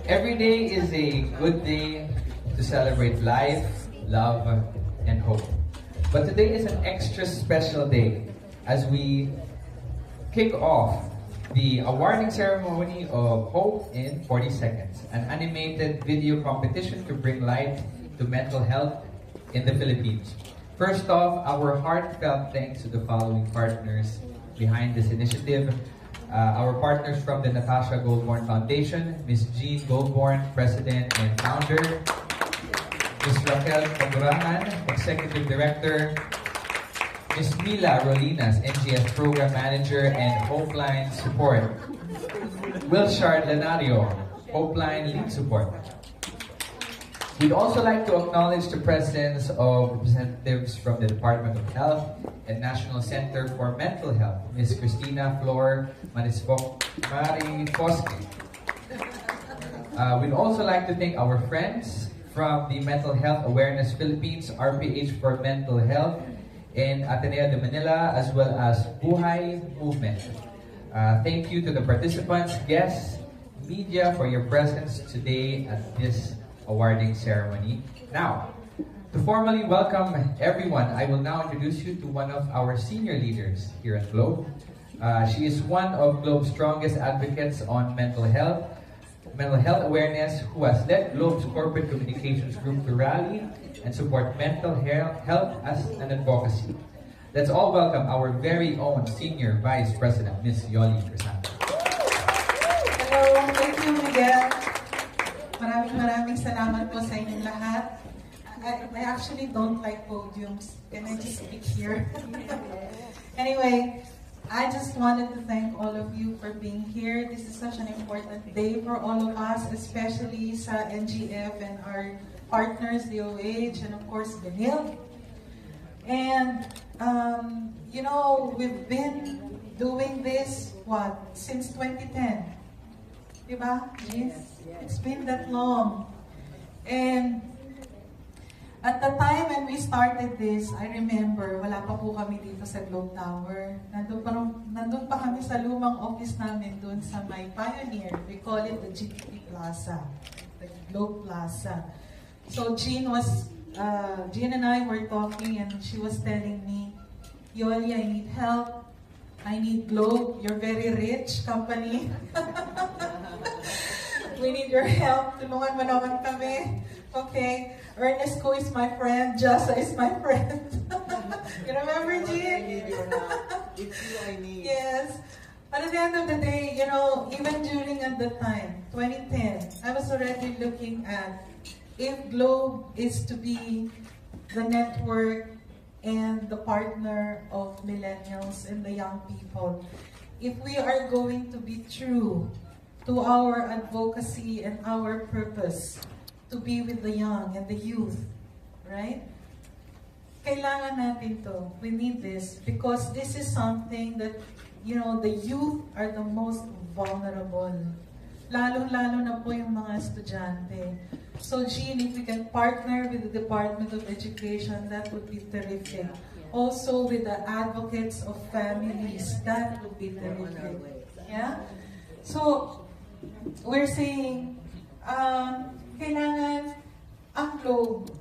Every day is a good day to celebrate life, love, and hope. But today is an extra special day as we kick off the awarding ceremony of Hope in 40 Seconds, an animated video competition to bring light to mental health in the Philippines. First off, our heartfelt thanks to the following partners behind this initiative. Our partners from the Natasha Goldborn Foundation, Ms. Jean Goldborn, President and Founder, Ms. Raquel Caburangan, Executive Director, Ms. Mila Rolinas, NGS Program Manager and Hopeline Support, Wilshard Lenario, Hopeline Lead Support. We'd also like to acknowledge the presence of representatives from the Department of Health and National Center for Mental Health, Ms. Christina Flor Marifoski. We'd also like to thank our friends from the Mental Health Awareness Philippines, RPH for Mental Health, in Ateneo de Manila, as well as Buhay Movement. Thank you to the participants, guests, media for your presence today at this awarding ceremony. Now, to formally welcome everyone, I will now introduce you to one of our senior leaders here at Globe. She is one of Globe's strongest advocates on mental health awareness, who has led Globe's corporate communications group to rally and support mental health as an advocacy. Let's all welcome our very own Senior Vice President, Ms. Yoli Crisanto. Hello, thank you, Miguel. Maraming salamat po sa inyong lahat. I actually don't like podiums. Can I just speak here? Anyway, I just wanted to thank all of you for being here. This is such an important day for all of us, especially sa NGF and our partners, DOH, and of course, Benil. And, we've been doing this, since 2010. Diba, Jean? It's been that long. And at the time when we started this, I remember, wala pa po kami dito sa Globe Tower. Nandun pa kami sa lumang office namin dun sa may Pioneer. We call it the GTP Plaza, the Globe Plaza. So Jean and I were talking and she was telling me, Yoli, I need help. I need Globe. You're very rich company. We need your help. Tulungan mo naman kami. Okay. Ernest Ko is my friend. Jasa is my friend. You remember, Jean? I need you now. It's you I need. Yes. But at the end of the day, even during at the time, 2010, I was already looking at if Globe is to be the network and the partner of millennials and the young people, if we are going to be true to our advocacy and our purpose to be with the young and the youth, right? Kailangan natin to. We need this because this is something that, the youth are the most vulnerable. Lalo-lalo na po yung mga estudyante. So, Jean, if we can partner with the Department of Education, that would be terrific. Also, with the advocates of families, that would be terrific. Yeah? So, we're saying, kailangan ang Globe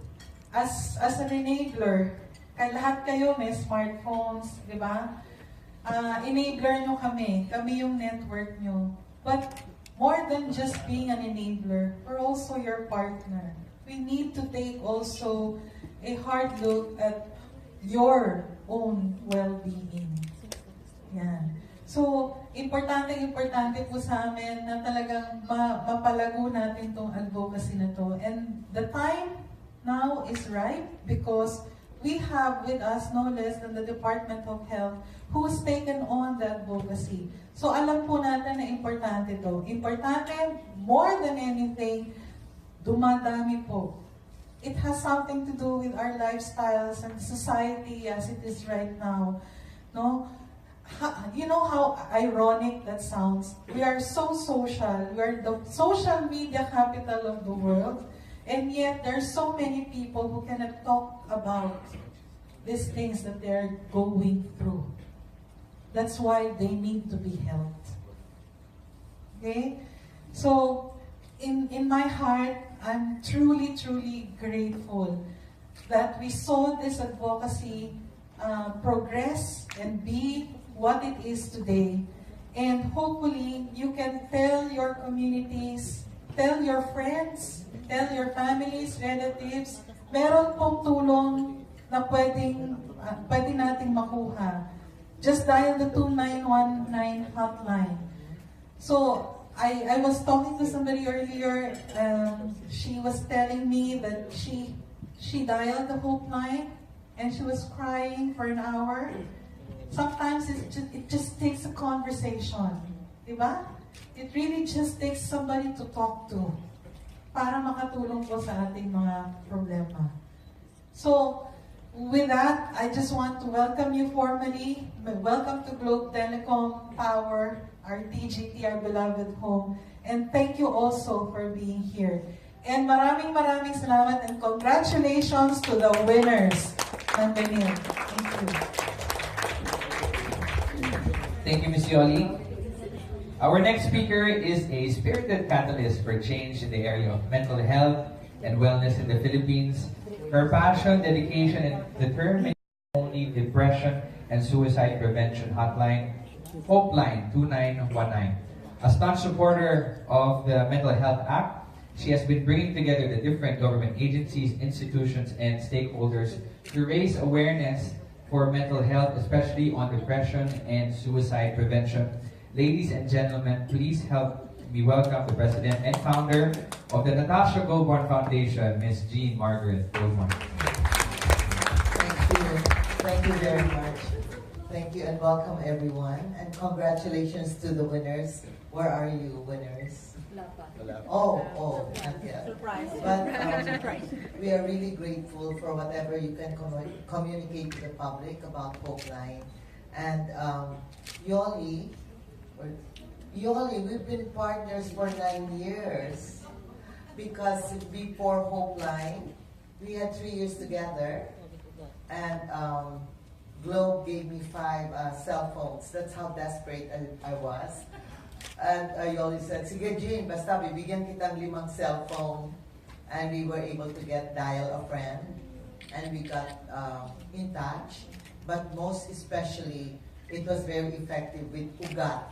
as an enabler. Lahat kayo may smartphones, di ba? Enabler nyo kami yung network nyo. But more than just being an enabler, we're also your partner. We need to take also a hard look at your own well-being. Yan. So, importante po sa amin na talagang mapalago natin tong advocacy na to. And the time now is right because we have with us no less than the Department of Health who's taken on the advocacy. So, alam po natin na importante to. Importante, more than anything, dumadami po. It has something to do with our lifestyles and society as it is right now. No? You know how ironic that sounds? We are so social. We are the social media capital of the world. And yet, there are so many people who cannot talk about these things that they're going through. That's why they need to be helped. Okay? So, in my heart, I'm truly, truly grateful that we saw this advocacy progress and be what it is today. And hopefully, you can tell your communities, tell your friends, tell your families, relatives, meron pong tulong na pwede nating makuha. Just dial the 2919 hotline. So, I was talking to somebody earlier, she was telling me that she dialed the Hope line and she was crying for an hour. Sometimes it just takes a conversation, di ba? It really just takes somebody to talk to para makatulong po sa ating mga problema. So, with that, I just want to welcome you formally. Welcome to Globe Telecom Power, our TGT, our beloved home. And thank you also for being here. And maraming salamat and congratulations to the winners ng Benil. Thank you. Thank you, Ms. Yoli. Our next speaker is a spirited catalyst for change in the area of mental health and wellness in the Philippines. Her passion, dedication, and determination only depression and suicide prevention hotline, Hope Line 2919. A staunch supporter of the Mental Health Act, she has been bringing together the different government agencies, institutions, and stakeholders to raise awareness for mental health, especially on depression and suicide prevention. Ladies and gentlemen, please help me welcome the president and founder of the Natasha Goldborn Foundation, Ms. Jean Margaret Goldborn. Thank you. Thank you very much. Thank you and welcome everyone. And congratulations to the winners. Where are you, winners? Oh, not yet. Surprise. But we are really grateful for whatever you can communicate to the public about Hope Line. And Yoli, we've been partners for 9 years because before Hope Line, we had 3 years together, and Globe gave me 5 cell phones. That's how desperate I was. And Yoli said, "Sige Jean, basta bibigyan kitang 5 cellphone." And we were able to dial a friend, and we got in touch. But most especially, it was very effective with UGAT,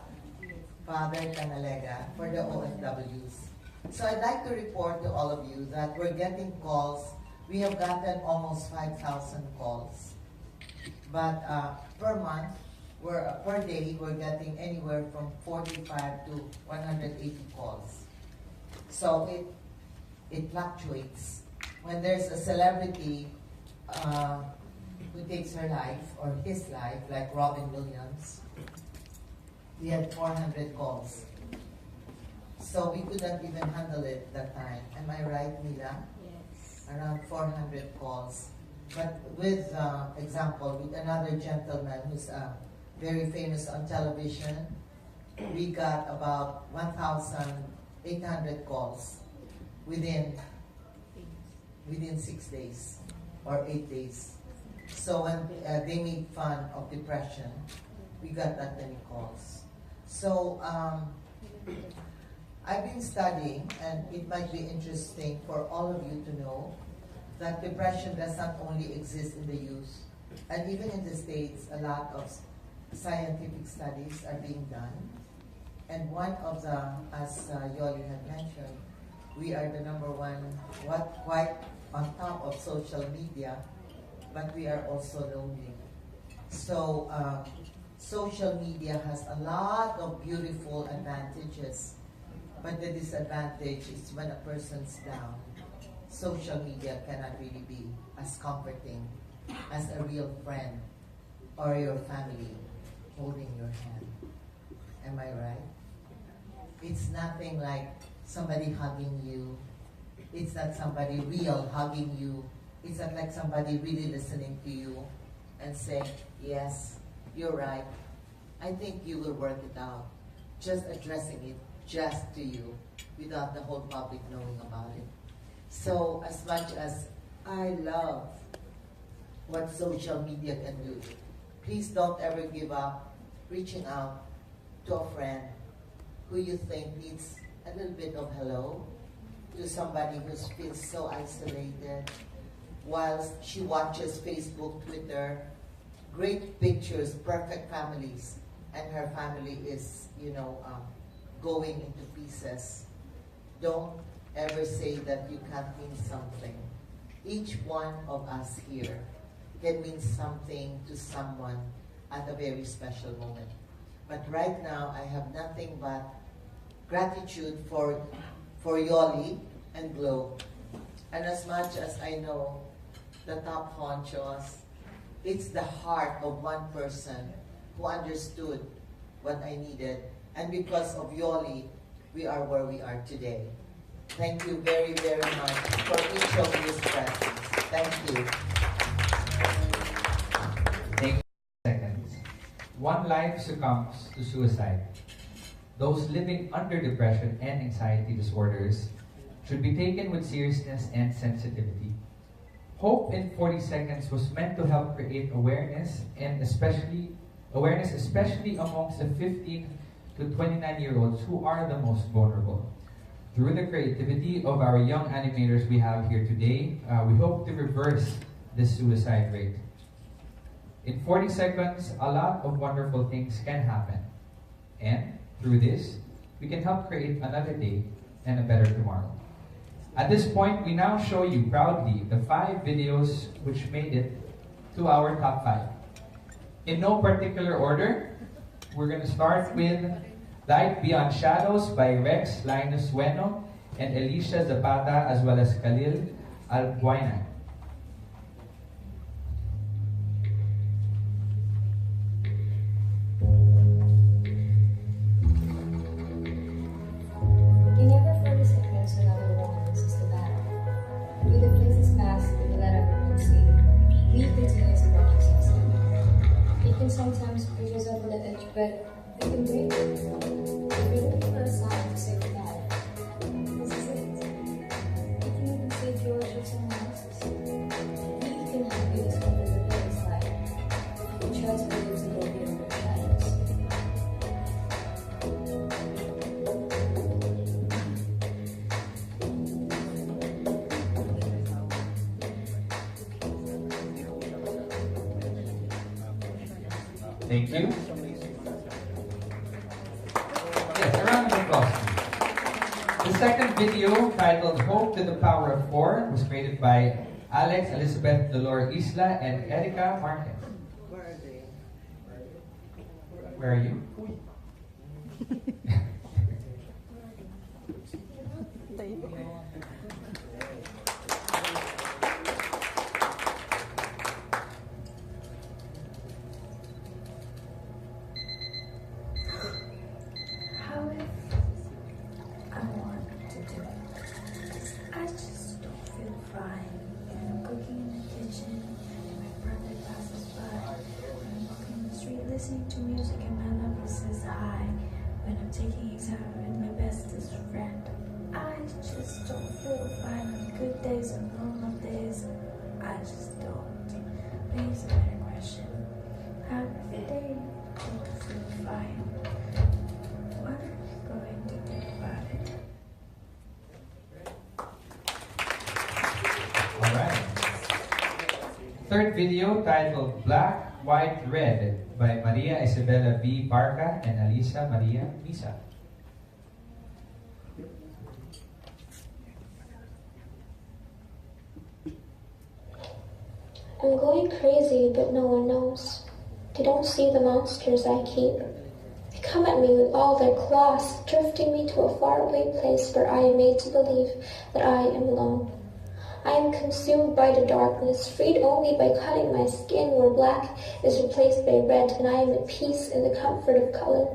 Father Canalega, for the OFWs. So I'd like to report to all of you that we're getting calls. We have gotten almost 5,000 calls. But per month, per day, we're getting anywhere from 45 to 180 calls. So it fluctuates. When there's a celebrity who takes her life or his life, like Robin Williams, we had 400 calls. So we couldn't even handle it that time. Am I right, Mila? Yes. Around 400 calls. But with, example, with another gentleman who's very famous on television, we got about 1,800 calls within 6 days or 8 days. So when they made fun of depression, we got that many calls. So I've been studying, and it might be interesting for all of you to know that depression does not only exist in the youth, and even in the States, a lot of scientific studies are being done. And one of the, as Yoli had mentioned, we are the #1, quite on top of social media, but we are also lonely. So social media has a lot of beautiful advantages, but the disadvantage is when a person's down, social media cannot really be as comforting as a real friend or your family holding your hand. Am I right? It's nothing like somebody hugging you. It's not somebody real hugging you. It's not like somebody really listening to you and saying, yes, you're right. I think you will work it out. Just addressing it just to you without the whole public knowing about it. So as much as I love what social media can do, please don't ever give up reaching out to a friend who you think needs a little bit of hello, to somebody who feels so isolated whilst she watches Facebook, Twitter, great pictures, perfect families, and her family is, going into pieces. Don't ever say that you can't mean something. Each one of us here can mean something to someone at a very special moment. But right now, I have nothing but gratitude for Yoli and Glow. And as much as I know the top honchos, it's the heart of one person who understood what I needed. And because of Yoli, we are where we are today. Thank you very, very much for each of these presents. Thank you. Thank you. Seconds. One life succumbs to suicide. Those living under depression and anxiety disorders should be taken with seriousness and sensitivity. Hope in 40 Seconds was meant to help create awareness, especially amongst the 15 to 29-year-olds who are the most vulnerable. Through the creativity of our young animators we have here today, we hope to reverse this suicide rate. In 40 seconds, a lot of wonderful things can happen. And through this, we can help create another day and a better tomorrow. At this point, we now show you proudly the 5 videos which made it to our top 5. In no particular order, we're going to start with Light Beyond Shadows by Rex Linus Bueno and Alicia Zapata, as well as Khalil Albuena. In every 40 seconds, another woman is the battle. With the faces past and the letter see, we continue to work to succeed. It can sometimes push us over the edge, but we can break it. If we look for a sign to save the life, this is it. It can even save yours or someone else's. We can help you discover the greatest life. We try to live to go beyond the shadows. Thank you. Yes, a round of applause. The second video, titled Hope to the Power of 4, was created by Alex Elizabeth Dolor Isla and Erica Marquez. Where are they? Where are you? How if I want to do it? I just don't feel fine. When I'm cooking in the kitchen, and my brother passes by. When I'm walking the street listening to music and my lover says hi. When I'm taking exam with my bestest friend. I just don't feel fine on good days and normal days. I just don't. Maybe a better question. How if they don't feel fine? What are you going to do about it? Alright. Third video, titled Black, White, Red by Maria Isabella V. Barca and Alisa Maria Misa. I'm going crazy, but no one knows. They don't see the monsters I keep. They come at me with all their claws, drifting me to a faraway place where I am made to believe that I am alone. I am consumed by the darkness, freed only by cutting my skin where black is replaced by red, and I am at peace in the comfort of color.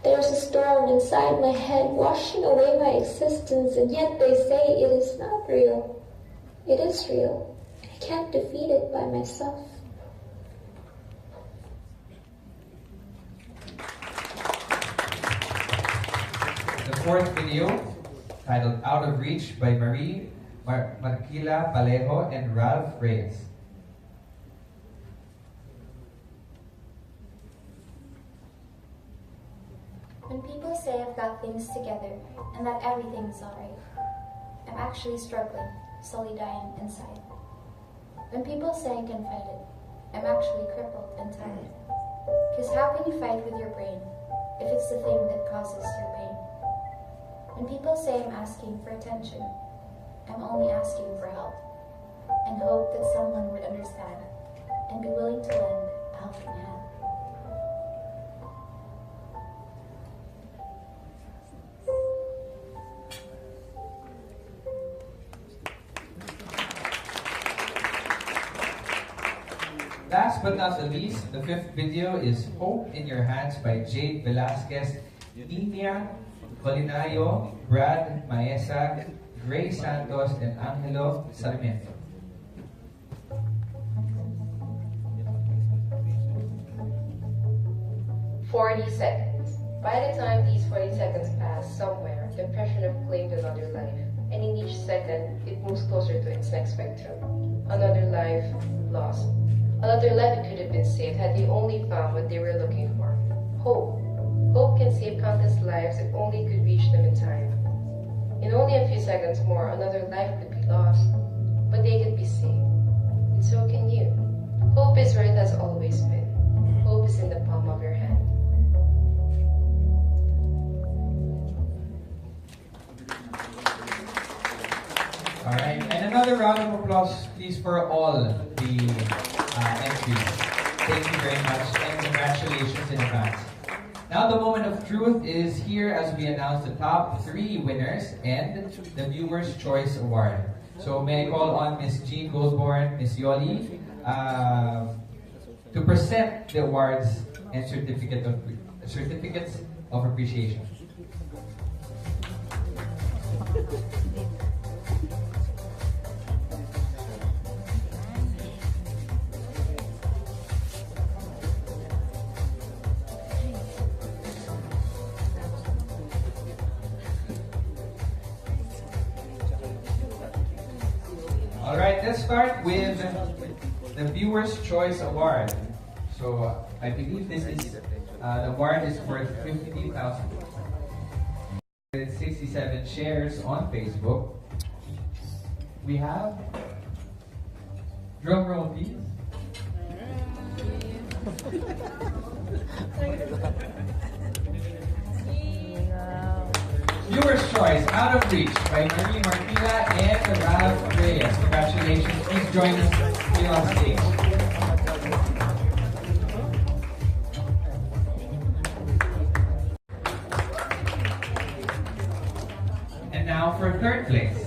There is a storm inside my head, washing away my existence, and yet they say it is not real. It is real. I can't defeat it by myself. The fourth video, titled Out of Reach by Marie Marquila Palejo and Ralph Reyes. When people say I've got things together and that everything's alright, I'm actually struggling, slowly dying inside. When people say I can fight it, I'm actually crippled and tired. Cause how can you fight with your brain if it's the thing that causes your pain? When people say I'm asking for attention, I'm only asking for help and hope that someone would understand and be willing to lend a helping hand. Last but not the least, the fifth video is Hope in Your Hands by Jade Velasquez, Nina Colinayo, Brad Maesa, Gray Santos, and Angelo Sarmiento. "40 seconds. By the time these 40 seconds pass, somewhere, depression have claimed another life, and in each second, it moves closer to its next spectrum. Another life lost. Another life that could have been saved had they only found what they were looking for. Hope. Hope can save countless lives if only it could reach them in time. In only a few seconds more, another life could be lost, but they could be saved. And so can you. Hope is where it has always been. Hope is in the palm of your hand." All right, and another round of applause, please, for all the entries. Thank you very much, and congratulations in advance. Now the moment of truth is here as we announce the top 3 winners and the Viewer's Choice Award. So may I call on Miss Jean Goldborn, Miss Yoli, to present the awards and certificates of appreciation. All right, let's start with the Viewer's Choice Award. So I believe this is the award is worth 50,000. 67 shares on Facebook. We have drum roll, please. Viewer's Choice, Out of Reach by Marie Martila and Ralph Reyes. Congratulations. Please join us here on stage. And now for third place.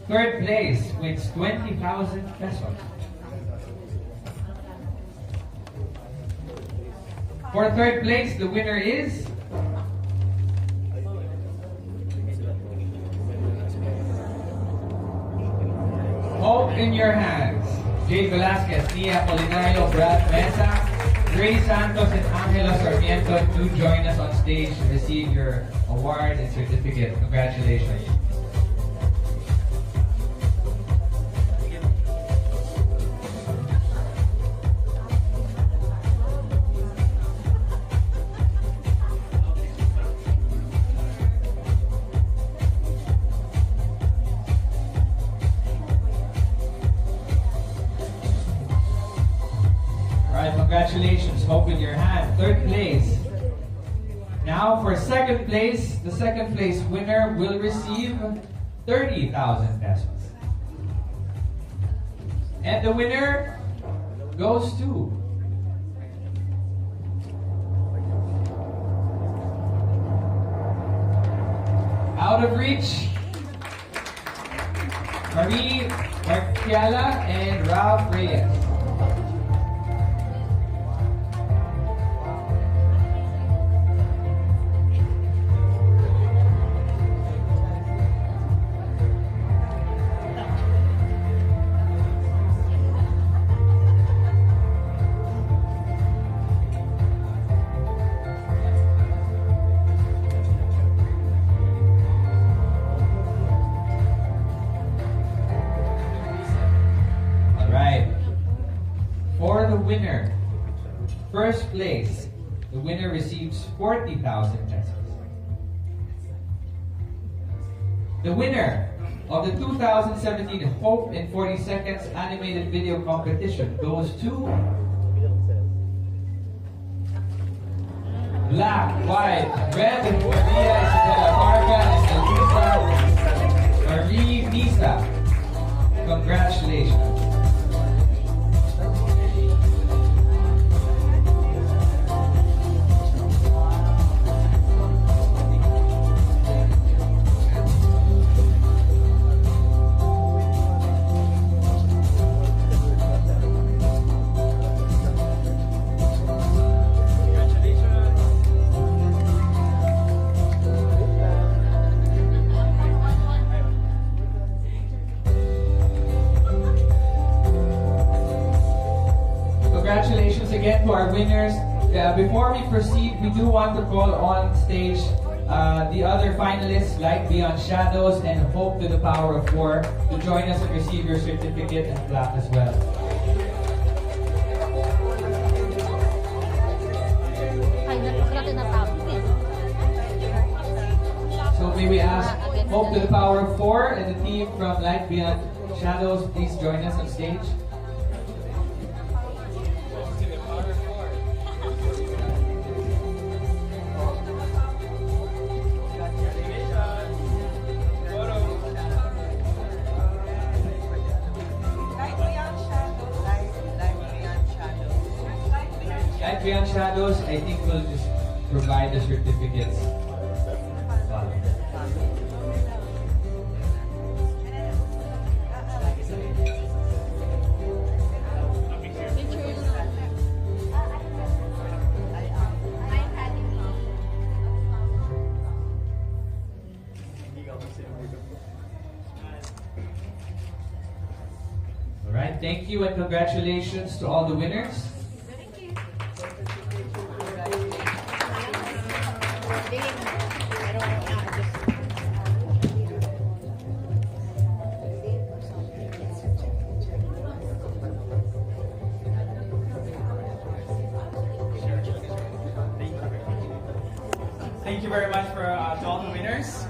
Third place wins 20,000 pesos. For third place, the winner is Hope in Your Hands. Jade Velasquez, Nia Colinayo, Brad Mesa, Gray Santos, and Angelo Sarmiento to join us on stage to receive your award and certificate. Congratulations. Congratulations, Hope in Your Hand. Third place. Now for second place, the second place winner will receive 30,000 pesos. And the winner goes to Out of Reach, Marie Martiala and Ralph Reyes. winner. First place, the winner receives 40,000 pesos. The winner of the 2017 Hope in 40 Seconds animated video competition goes to Black, White, Red, Maria Isabella Varga, and Elisa Marie Nisa. Congratulations. Congratulations again to our winners. Before we proceed, we do want to call on stage the other finalists, Light Beyond Shadows and Hope to the Power of 4, to join us and receive your certificate and plaque as well. So may we ask Hope to the Power of 4 and the team from Light Beyond Shadows, please join us on stage. Light Beyond Shadows, I think we'll just provide the certificates. All right, thank you and congratulations to all the winners. Thank you very much to all the winners.